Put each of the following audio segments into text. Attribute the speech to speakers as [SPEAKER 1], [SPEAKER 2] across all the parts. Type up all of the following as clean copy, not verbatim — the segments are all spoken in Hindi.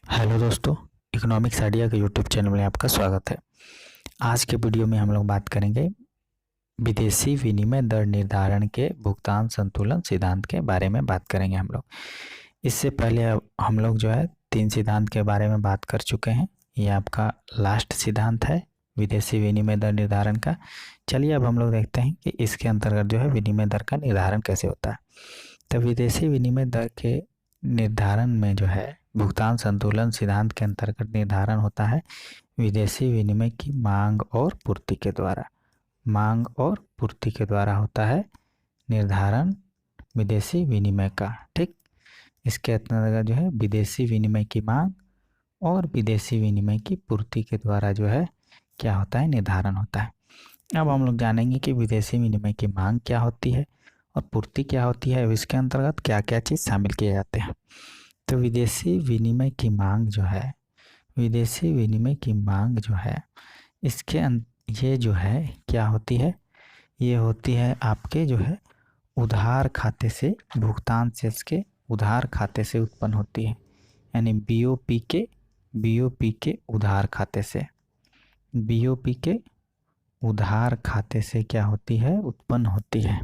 [SPEAKER 1] हेलो दोस्तों, इकोनॉमिक्स आइडिया के यूट्यूब चैनल में आपका स्वागत है। आज के वीडियो में हम लोग बात करेंगे विदेशी विनिमय दर निर्धारण के भुगतान संतुलन सिद्धांत के बारे में बात करेंगे हम लोग। इससे पहले हम लोग जो है 3 सिद्धांत के बारे में बात कर चुके हैं। ये आपका लास्ट सिद्धांत है विदेशी विनिमय दर निर्धारण का। चलिए अब हम लोग देखते हैं कि इसके अंतर्गत जो है विनिमय दर का निर्धारण कैसे होता है। तो विदेशी विनिमय दर के निर्धारण में जो है भुगतान संतुलन सिद्धांत के अंतर्गत निर्धारण होता है विदेशी विनिमय की मांग और पूर्ति के द्वारा। मांग और पूर्ति के द्वारा होता है निर्धारण विदेशी विनिमय का। ठीक, इसके अंतर्गत जो है विदेशी विनिमय की मांग और विदेशी विनिमय की पूर्ति के द्वारा जो है क्या होता है, निर्धारण होता है। अब हम लोग जानेंगे कि विदेशी विनिमय की मांग क्या होती है और पूर्ति क्या होती है, इसके अंतर्गत क्या क्या चीज़ शामिल किए जाते हैं। तो विदेशी विनिमय की मांग जो है, विदेशी विनिमय की मांग जो है इसके ये जो है क्या होती है, ये होती है आपके जो है उधार खाते से भुगतान शेष के उधार खाते से उत्पन्न होती है, यानी बीओपी के उधार खाते से, बीओपी के उधार खाते से क्या होती है, उत्पन्न होती है,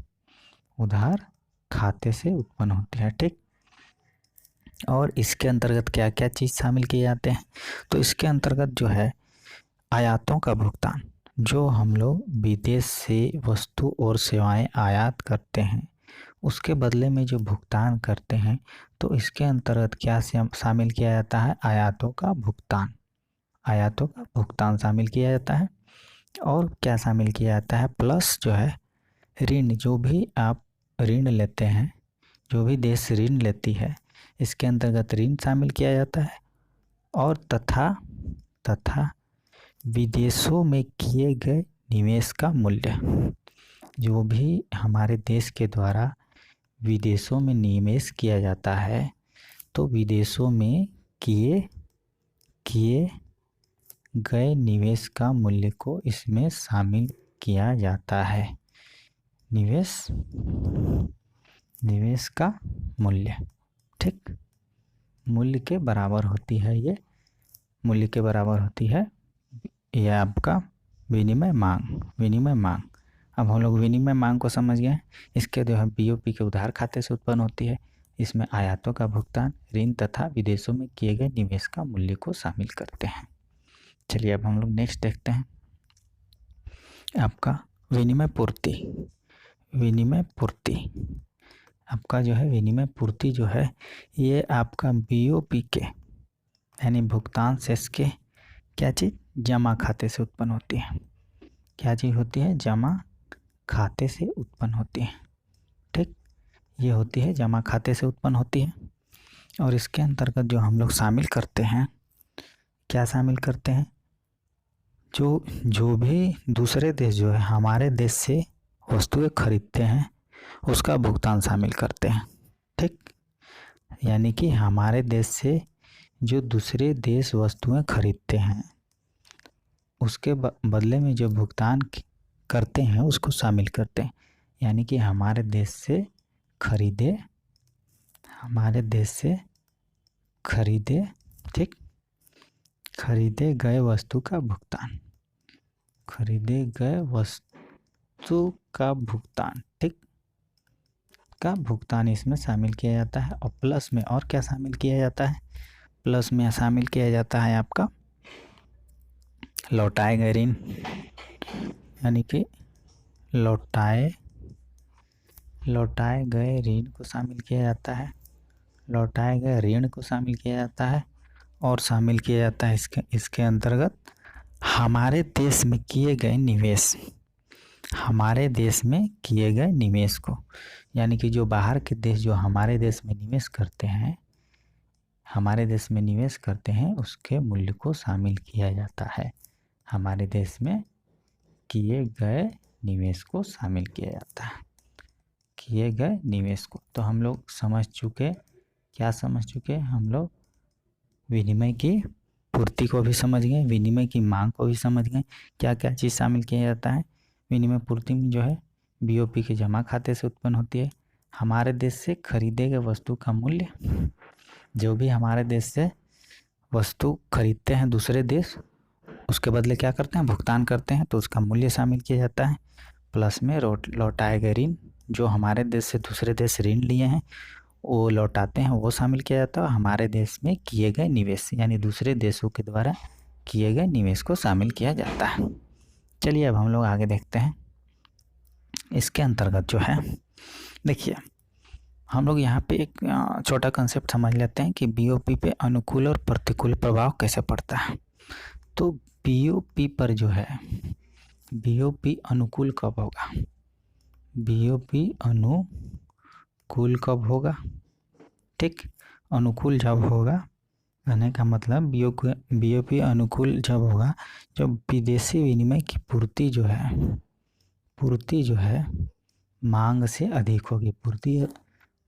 [SPEAKER 1] उधार खाते से उत्पन्न होती है। ठीक, और इसके अंतर्गत क्या क्या चीज़ शामिल किए जाते हैं, तो इसके अंतर्गत जो है आयातों का भुगतान, जो हम लोग विदेश से वस्तु और सेवाएं आयात करते हैं उसके बदले में जो भुगतान करते हैं, तो इसके अंतर्गत क्या शामिल किया जाता है, आयातों का भुगतान, आयातों का भुगतान शामिल किया जाता है। और क्या शामिल किया जाता है, प्लस जो है ऋण, जो भी आप ऋण लेते हैं, जो भी देश ऋण लेती है इसके अंतर्गत ऋण शामिल किया जाता है। और तथा विदेशों में किए गए निवेश का मूल्य, जो भी हमारे देश के द्वारा विदेशों में निवेश किया जाता है तो विदेशों में किए गए निवेश का मूल्य को इसमें शामिल किया जाता है। निवेश का मूल्य, ठीक, मूल्य के बराबर होती है, ये मूल्य के बराबर होती है ये आपका विनिमय मांग। अब हम लोग विनिमय मांग को समझ गए। इसके जो है बीओपी के उधार खाते से उत्पन्न होती है, इसमें आयातों का भुगतान, ऋण तथा विदेशों में किए गए निवेश का मूल्य को शामिल करते हैं। चलिए अब हम लोग नेक्स्ट देखते हैं आपका विनिमय पूर्ति। विनिमय पूर्ति आपका जो है विनिमय पूर्ति जो है ये आपका बीओपी के यानी भुगतान शेष के क्या चीज़, जमा खाते से उत्पन्न होती है। क्या चीज़ होती है, जमा खाते से उत्पन्न होती है। ठीक, ये होती है जमा खाते से उत्पन्न होती है। और इसके अंतर्गत जो हम लोग शामिल करते हैं, क्या शामिल करते हैं, जो भी दूसरे देश जो है हमारे देश से वस्तुएं खरीदते हैं उसका भुगतान शामिल करते हैं। ठीक, यानी कि हमारे देश से जो दूसरे देश वस्तुएं खरीदते हैं उसके बदले में जो भुगतान करते हैं उसको शामिल करते हैं। यानी कि हमारे देश से खरीदे, ठीक, खरीदे गए वस्तु का भुगतान, खरीदे गए वस्तु का भुगतान, ठीक, का भुगतान इसमें शामिल किया जाता है। और प्लस में और क्या शामिल किया जाता है, प्लस में शामिल किया जाता है आपका लौटाए गए ऋण, यानी कि लौटाए गए ऋण को शामिल किया जाता है, लौटाए गए ऋण को शामिल किया जाता है। और शामिल किया जाता है इसके अंतर्गत हमारे देश में किए गए निवेश, हमारे देश में किए गए निवेश को, यानी कि जो बाहर के देश जो हमारे देश में निवेश करते हैं, हमारे देश में निवेश करते हैं उसके मूल्य को शामिल किया जाता है। हमारे देश में किए गए निवेश को शामिल किया जाता है, किए गए निवेश को। तो हम लोग समझ चुके, क्या समझ चुके, हम लोग विनिमय की पूर्ति को भी समझ गए, विनिमय की मांग को भी समझ गए, क्या क्या चीज़ शामिल किया जाता है। विनिमय पूर्ति में जो है बीओपी के जमा खाते से उत्पन्न होती है, हमारे देश से खरीदे गए वस्तु का मूल्य, जो भी हमारे देश से वस्तु खरीदते हैं दूसरे देश, उसके बदले क्या करते हैं, भुगतान करते हैं, तो उसका मूल्य शामिल किया जाता है। प्लस में लौटाए गए ऋण, जो हमारे देश से दूसरे देश ऋण लिए हैं वो लौटाते हैं, वो शामिल किया जाता है। हमारे देश में किए गए निवेश यानी दूसरे देशों के द्वारा किए गए निवेश को शामिल किया जाता है। चलिए अब हम लोग आगे देखते हैं। इसके अंतर्गत जो है, देखिए हम लोग यहाँ पे एक छोटा कंसेप्ट समझ लेते हैं कि बीओपी पे अनुकूल और प्रतिकूल प्रभाव कैसे पड़ता है। तो बीओपी पर जो है, बीओपी अनुकूल कब होगा, बीओपी अनुकूल कब होगा, ठीक। अनुकूल जब होगा, कहने का मतलब बीओपी अनुकूल जब होगा जब विदेशी विनिमय की पूर्ति जो है मांग से अधिक होगी, पूर्ति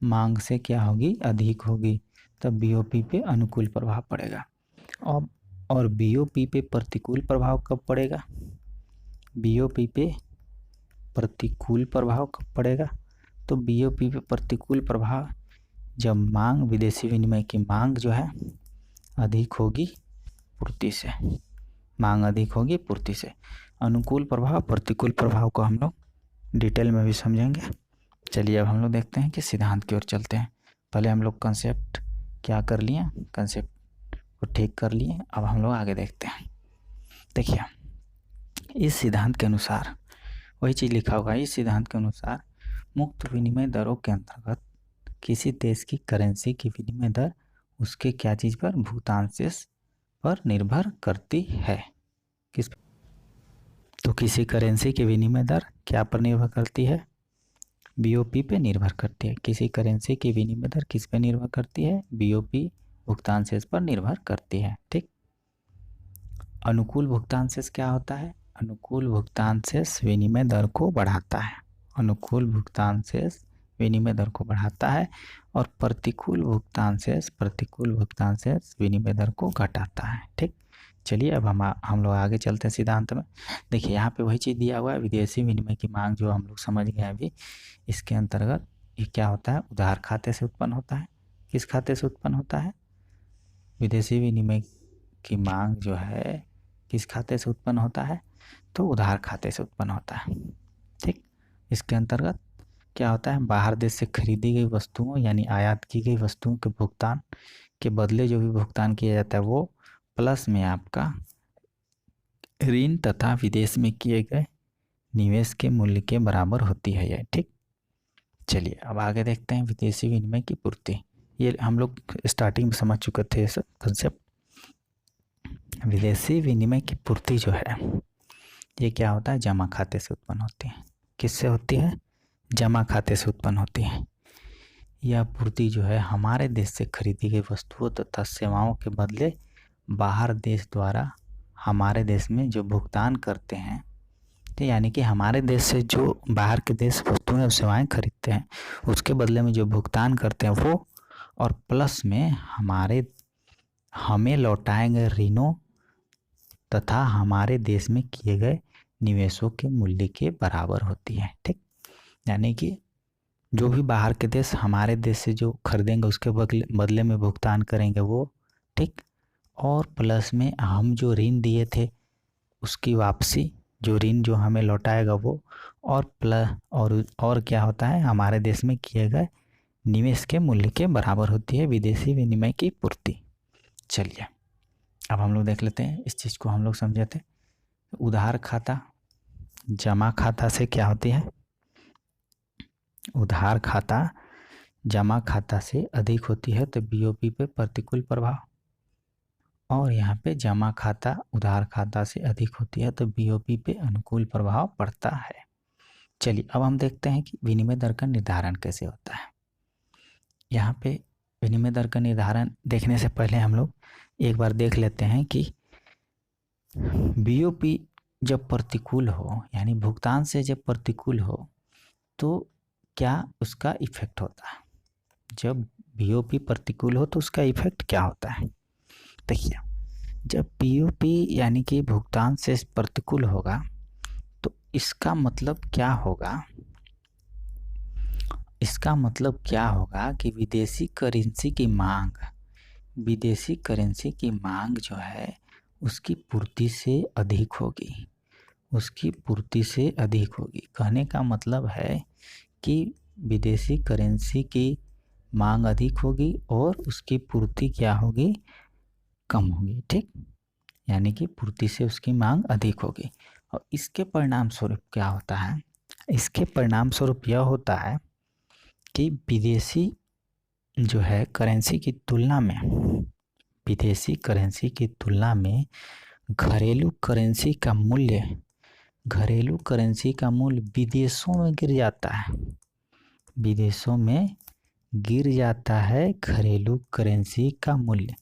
[SPEAKER 1] मांग से क्या होगी, अधिक होगी, तब बीओपी पे अनुकूल प्रभाव पड़ेगा। और बीओपी पे प्रतिकूल प्रभाव कब पड़ेगा, बीओपी पे प्रतिकूल प्रभाव कब पड़ेगा, तो बीओपी पे प्रतिकूल प्रभाव जब मांग, विदेशी विनिमय की मांग जो है अधिक होगी पूर्ति से, मांग अधिक होगी पूर्ति से। अनुकूल प्रभाव प्रतिकूल प्रभाव को हम लोग डिटेल में भी समझेंगे। चलिए अब हम लोग देखते हैं कि सिद्धांत की ओर चलते हैं। पहले हम लोग कंसेप्ट क्या कर लिए, कंसेप्ट को ठीक कर लिए, अब हम लोग आगे देखते हैं। देखिए इस सिद्धांत के अनुसार वही चीज़ लिखा होगा, इस सिद्धांत के अनुसार मुक्त विनिमय दरों के अंतर्गत किसी देश की करेंसी की विनिमय दर उसके क्या चीज़ पर, भुगतान शेष पर निर्भर करती है। किस, तो किसी करेंसी की विनिमय दर क्या पर निर्भर करती है, बीओपी पे निर्भर करती है। किसी करेंसी की विनिमय दर किस पे निर्भर करती है, बीओपी भुगतान शेष पर निर्भर करती है, ठीक। अनुकूल भुगतान शेष क्या होता है, अनुकूल भुगतान शेष विनिमय दर को बढ़ाता है, अनुकूल भुगतान शेष विनिमय दर को बढ़ाता है, और प्रतिकूल भुगतान शेष विनिमय दर को घटाता है, ठीक। चलिए अब हम लोग आगे चलते हैं सिद्धांत में। देखिए यहाँ पे वही चीज़ दिया हुआ है, विदेशी विनिमय की मांग जो हम लोग समझ गए अभी। इसके अंतर्गत ये क्या होता है, उधार खाते से उत्पन्न होता है। किस खाते से उत्पन्न होता है, विदेशी विनिमय की मांग जो है किस खाते से उत्पन्न होता है, तो उधार खाते से उत्पन्न होता है, ठीक। इसके अंतर्गत क्या होता है, बाहर देश से खरीदी गई वस्तुओं यानी आयात की गई वस्तुओं के भुगतान के बदले जो भी भुगतान किया जाता है वो प्लस में आपका ऋण तथा विदेश में किए गए निवेश के मूल्य के बराबर होती है यह, ठीक। चलिए अब आगे देखते हैं विदेशी विनिमय की पूर्ति। ये हम लोग स्टार्टिंग में समझ चुके थे ये सब कंसेप्ट। विदेशी विनिमय की पूर्ति जो है ये क्या होता है, जमा खाते से उत्पन्न होती है। किससे होती है, जमा खाते से उत्पन्न होती है। यह पूर्ति जो है हमारे देश से खरीदी गई वस्तुओं तथा सेवाओं के बदले बाहर देश द्वारा हमारे देश में जो भुगतान करते हैं, तो यानी कि हमारे देश से जो बाहर के देश वस्तुएं और सेवाएं खरीदते हैं उसके बदले में जो भुगतान करते हैं वो, और प्लस में हमें लौटाए गए ऋणों तथा हमारे देश में किए गए निवेशों के मूल्य के बराबर होती है, ठीक। यानी कि जो भी बाहर के देश हमारे देश से जो खरीदेंगे उसके बदले में भुगतान करेंगे वो, ठीक। और प्लस में हम जो ऋण दिए थे उसकी वापसी, जो ऋण जो हमें लौटाएगा वो, और प्लस और क्या होता है, हमारे देश में किए गए निवेश के मूल्य के बराबर होती है विदेशी विनिमय की पूर्ति। चलिए अब हम लोग देख लेते हैं, इस चीज़ को हम लोग समझे थे। उधार खाता जमा खाता से क्या होती है, उधार खाता जमा खाता से अधिक होती है तो बीओपी पे प्रतिकूल प्रभाव, और यहाँ पे जमा खाता उधार खाता से अधिक होती है तो बीओपी पे अनुकूल प्रभाव पड़ता है। चलिए अब हम देखते हैं कि विनिमय दर का निर्धारण कैसे होता है। यहाँ पे विनिमय दर का निर्धारण देखने से पहले हम लोग एक बार देख लेते हैं कि बीओपी जब प्रतिकूल हो यानी भुगतान से जब प्रतिकूल हो तो क्या उसका इफेक्ट होता है। जब बीओपी प्रतिकूल हो तो उसका इफेक्ट क्या होता है। देखिए जब बीओपी यानी कि भुगतान से प्रतिकूल होगा तो इसका मतलब क्या होगा, इसका मतलब क्या होगा कि विदेशी करेंसी की मांग विदेशी करेंसी की मांग जो है उसकी पूर्ति से अधिक होगी, उसकी पूर्ति से अधिक होगी। कहने का मतलब है कि विदेशी करेंसी की मांग अधिक होगी और उसकी पूर्ति क्या होगी, कम होगी। ठीक, यानी कि पूर्ति से उसकी मांग अधिक होगी। और इसके परिणाम स्वरूप क्या होता है, इसके परिणाम स्वरूप यह होता है कि विदेशी जो है करेंसी की तुलना में, विदेशी करेंसी की तुलना में घरेलू करेंसी का मूल्य, घरेलू करेंसी का मूल्य विदेशों में गिर जाता है, विदेशों में गिर जाता है। घरेलू करेंसी का मूल्य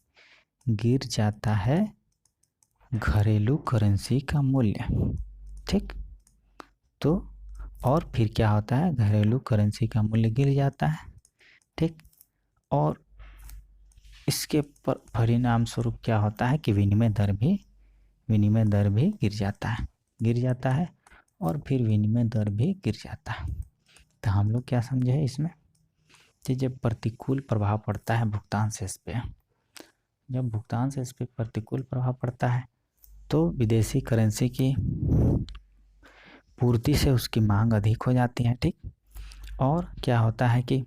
[SPEAKER 1] गिर जाता है, घरेलू करेंसी का मूल्य। ठीक, तो और फिर क्या होता है, घरेलू करेंसी का मूल्य गिर जाता है। ठीक, और इसके परिणाम स्वरूप क्या होता है कि विनिमय दर भी गिर जाता है और फिर विनिमय दर भी गिर जाता है। तो हम लोग क्या समझे हैं इसमें कि जब प्रतिकूल प्रभाव पड़ता है भुगतान शेष पे, जब भुगतान शेष पे प्रतिकूल प्रभाव पड़ता है तो विदेशी करेंसी की पूर्ति से उसकी मांग अधिक हो जाती है। ठीक, और क्या होता है कि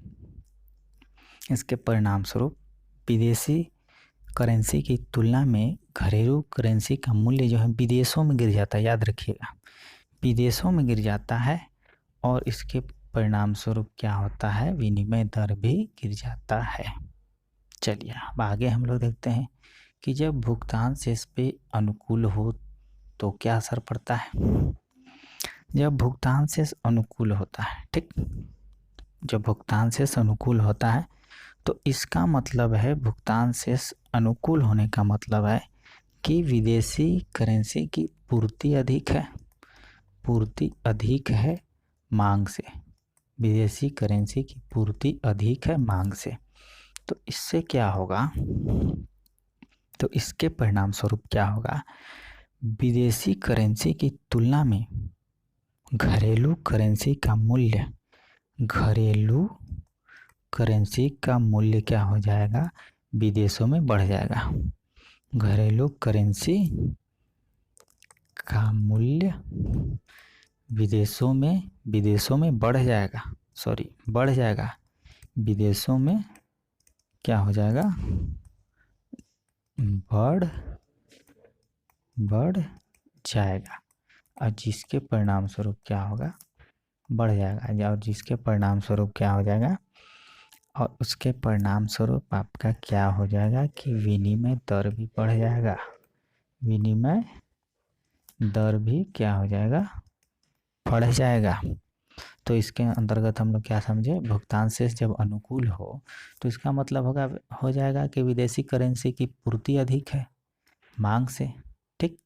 [SPEAKER 1] इसके परिणाम स्वरूप विदेशी करेंसी की तुलना में घरेलू करेंसी का मूल्य जो है विदेशों में गिर जाता है। याद रखिएगा, विदेशों में गिर जाता है और इसके परिणाम स्वरूप क्या होता है, विनिमय दर भी गिर जाता है। चलिए अब आगे हम लोग देखते हैं कि जब भुगतान शेष पे अनुकूल हो तो क्या असर पड़ता है। जब भुगतान शेष अनुकूल होता है, ठीक, जब भुगतान शेष अनुकूल होता है तो इसका मतलब है, भुगतान शेष अनुकूल होने का मतलब है कि विदेशी करेंसी की पूर्ति अधिक है, पूर्ति अधिक है मांग से, विदेशी करेंसी की पूर्ति अधिक है मांग से। तो इससे क्या होगा, तो इसके परिणाम स्वरूप क्या होगा, विदेशी करेंसी की तुलना में घरेलू करेंसी का मूल्य, घरेलू करेंसी का मूल्य क्या हो जाएगा, विदेशों में बढ़ जाएगा। घरेलू करेंसी का मूल्य विदेशों में बढ़ जाएगा, बढ़ जाएगा, विदेशों में क्या हो जाएगा, बढ़ जाएगा। और जिसके परिणाम स्वरूप क्या होगा, बढ़ जाएगा, और जिसके परिणाम स्वरूप क्या हो जाएगा, और उसके परिणाम स्वरूप आपका क्या हो जाएगा कि विनिमय दर भी बढ़ जाएगा, विनिमय दर भी क्या हो जाएगा, बढ़ जाएगा। तो इसके अंतर्गत हम लोग क्या समझे, भुगतान शेष जब अनुकूल हो तो इसका मतलब हो जाएगा कि विदेशी करेंसी की पूर्ति अधिक है मांग से। ठीक,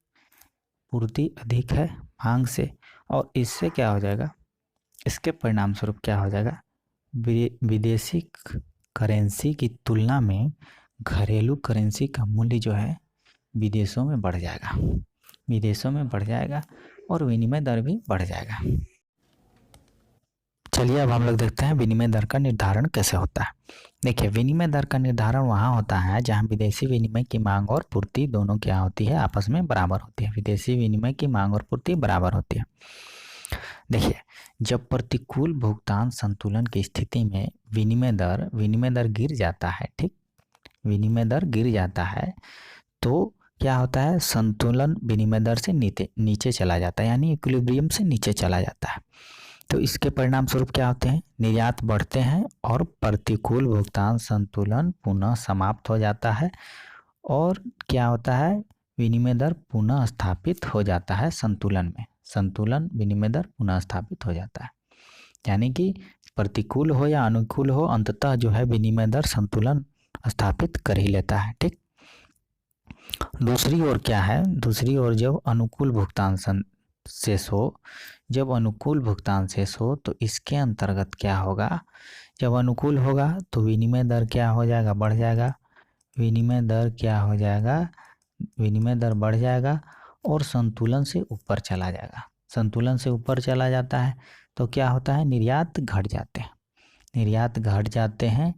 [SPEAKER 1] पूर्ति अधिक है मांग से, और इससे क्या हो जाएगा, इसके परिणाम स्वरूप क्या हो जाएगा, विदेशी करेंसी की तुलना में घरेलू करेंसी का मूल्य जो है विदेशों में बढ़ जाएगा, विदेशों में बढ़ जाएगा और विनिमय दर भी बढ़ जाएगा। चलिए अब हम लोग देखते हैं विनिमय दर का निर्धारण कैसे होता है। देखिए, विनिमय दर का निर्धारण वहाँ होता है जहाँ विदेशी विनिमय की मांग और पूर्ति दोनों क्या होती है, आपस में बराबर होती है। विदेशी विनिमय की मांग और पूर्ति बराबर होती है। देखिए, जब प्रतिकूल भुगतान संतुलन की स्थिति में विनिमय दर गिर जाता है, ठीक, विनिमय दर गिर जाता है तो क्या होता है, संतुलन विनिमय दर से नीचे चला जाता है, यानी इक्विलिब्रियम से नीचे चला जाता है। तो इसके परिणाम स्वरूप क्या होते हैं, निर्यात बढ़ते हैं और प्रतिकूल भुगतान संतुलन पुनः समाप्त हो जाता है और क्या होता है, विनिमय दर पुनः स्थापित हो जाता है संतुलन में, संतुलन विनिमय दर पुनः स्थापित हो जाता है। यानी कि प्रतिकूल हो या अनुकूल हो, अंततः जो है विनिमय दर संतुलन स्थापित कर ही लेता है। ठीक, दूसरी ओर क्या है, दूसरी ओर जब अनुकूल भुगतान शेष हो, जब अनुकूल भुगतान शेष हो तो इसके अंतर्गत क्या होगा, जब अनुकूल होगा तो विनिमय दर क्या हो जाएगा, बढ़ जाएगा, विनिमय दर क्या हो जाएगा, विनिमय दर बढ़ जाएगा और संतुलन से ऊपर चला जाएगा। संतुलन से ऊपर चला जाता है तो क्या होता है, निर्यात घट जाते हैं, निर्यात घट जाते हैं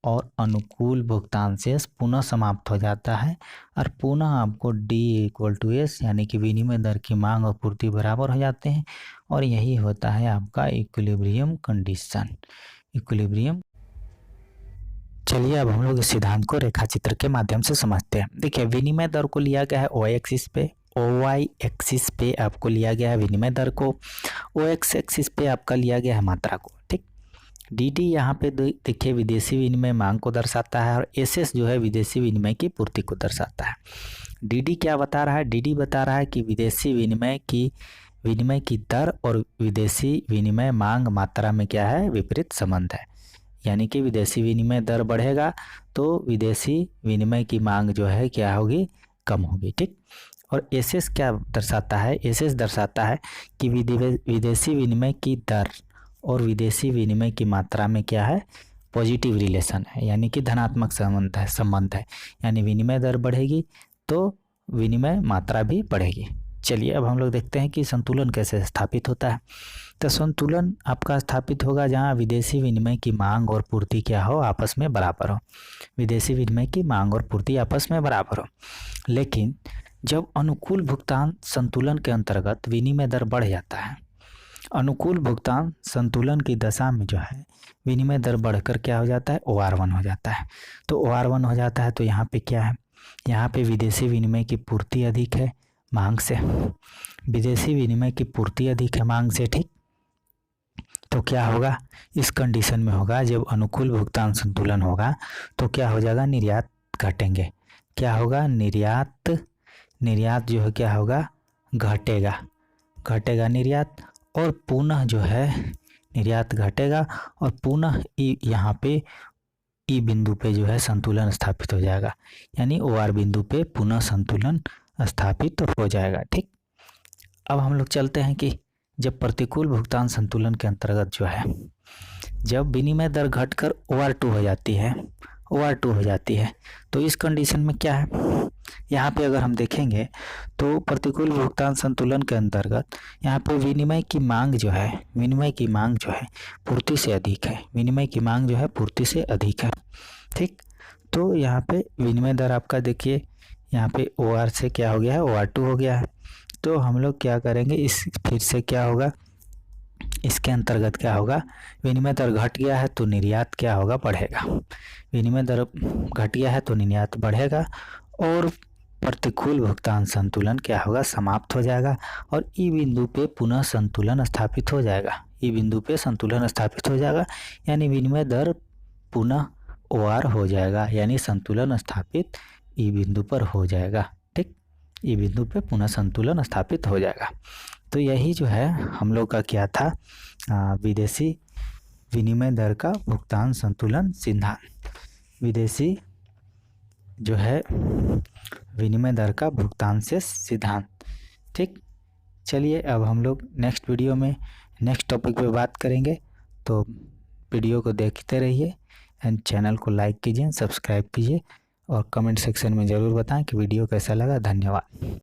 [SPEAKER 1] और अनुकूल भुगतान शेष पुनः समाप्त हो जाता है और पुनः आपको D=S यानी कि विनिमय दर की मांग और पूर्ति बराबर हो जाते हैं और यही होता है आपका इक्विलिब्रियम कंडीशन। चलिए अब हम लोग इस सिद्धांत को रेखाचित्र के माध्यम से समझते हैं। देखिए विनिमय दर को लिया गया है OY एक्सिस पे आपको लिया गया है विनिमय दर को, OX एक्सिस पे आपका लिया गया है मात्रा को। ठीक, DD यहाँ पे देखिए विदेशी विनिमय मांग को दर्शाता है और SS जो है विदेशी विनिमय की पूर्ति को दर्शाता है। DD क्या बता रहा है? DD बता रहा है कि विदेशी विनिमय की दर और विदेशी विनिमय मांग मात्रा में क्या है? विपरीत संबंध है, यानी कि विदेशी विनिमय दर बढ़ेगा तो विदेशी विनिमय की मांग जो है क्या होगी? कम होगी। ठीक, और SS क्या दर्शाता है? SS दर्शाता है कि विदेशी विनिमय की दर और विदेशी विनिमय की मात्रा में क्या है? पॉजिटिव रिलेशन है, यानी कि धनात्मक संबंध है। यानी विनिमय दर बढ़ेगी तो विनिमय मात्रा भी बढ़ेगी। चलिए अब हम लोग देखते हैं कि संतुलन कैसे स्थापित होता है। तो संतुलन आपका स्थापित होगा जहां विदेशी विनिमय की मांग और पूर्ति क्या हो? आपस में बराबर हो। विदेशी विनिमय की मांग और पूर्ति आपस में बराबर हो। लेकिन जब अनुकूल भुगतान संतुलन के अंतर्गत विनिमय दर बढ़ जाता है, अनुकूल भुगतान संतुलन की दशा में जो है विनिमय दर बढ़कर क्या हो जाता है? OR1 हो जाता है। तो OR1 हो जाता है तो यहाँ पे क्या है? यहाँ पे विदेशी विनिमय की पूर्ति अधिक है मांग से, विदेशी विनिमय की पूर्ति अधिक है मांग से। ठीक, तो क्या होगा इस कंडीशन में? होगा जब अनुकूल भुगतान संतुलन होगा तो क्या हो जाएगा? निर्यात घटेंगे। क्या होगा? निर्यात जो है क्या होगा? घटेगा निर्यात, और पुनः जो है निर्यात घटेगा और पुनः यहाँ पे ई बिंदु पे जो है संतुलन स्थापित हो जाएगा, यानी OR बिंदु पे पुनः संतुलन स्थापित हो जाएगा। ठीक, अब हम लोग चलते हैं कि जब प्रतिकूल भुगतान संतुलन के अंतर्गत जो है जब विनिमय दर घटकर OR2 हो जाती है तो इस कंडीशन में क्या है? यहाँ पे अगर हम देखेंगे तो प्रतिकूल भुगतान संतुलन के अंतर्गत यहाँ पे विनिमय की मांग जो है पूर्ति से अधिक है। विनिमय की मांग जो है पूर्ति से अधिक है। ठीक, तो यहाँ पे विनिमय दर आपका देखिए यहाँ पे OR से क्या हो गया है? OR2 हो गया है। तो हम लोग क्या करेंगे? इस फिर से क्या होगा? इसके अंतर्गत क्या होगा? विनिमय दर घट गया है तो निर्यात क्या होगा? बढ़ेगा। विनिमय दर घट गया है तो निर्यात बढ़ेगा और प्रतिकूल भुगतान संतुलन क्या होगा? समाप्त हो जाएगा और ई बिंदु पे पुनः संतुलन स्थापित हो जाएगा। ई बिंदु पे संतुलन स्थापित हो जाएगा, यानी विनिमय दर पुनः OR हो जाएगा, यानी संतुलन स्थापित ई बिंदु पर हो जाएगा। ठीक, ई बिंदु पे पुनः संतुलन स्थापित हो जाएगा। तो यही जो है हम लोग का क्या था? विदेशी विनिमय दर का भुगतान संतुलन सिद्धांत, विदेशी जो है विनिमय दर का भुगतान से सिद्धांत। ठीक, चलिए अब हम लोग नेक्स्ट वीडियो में नेक्स्ट टॉपिक पे बात करेंगे। तो वीडियो को देखते रहिए एंड चैनल को लाइक कीजिए, सब्सक्राइब कीजिए और कमेंट सेक्शन में ज़रूर बताएं कि वीडियो कैसा लगा। धन्यवाद।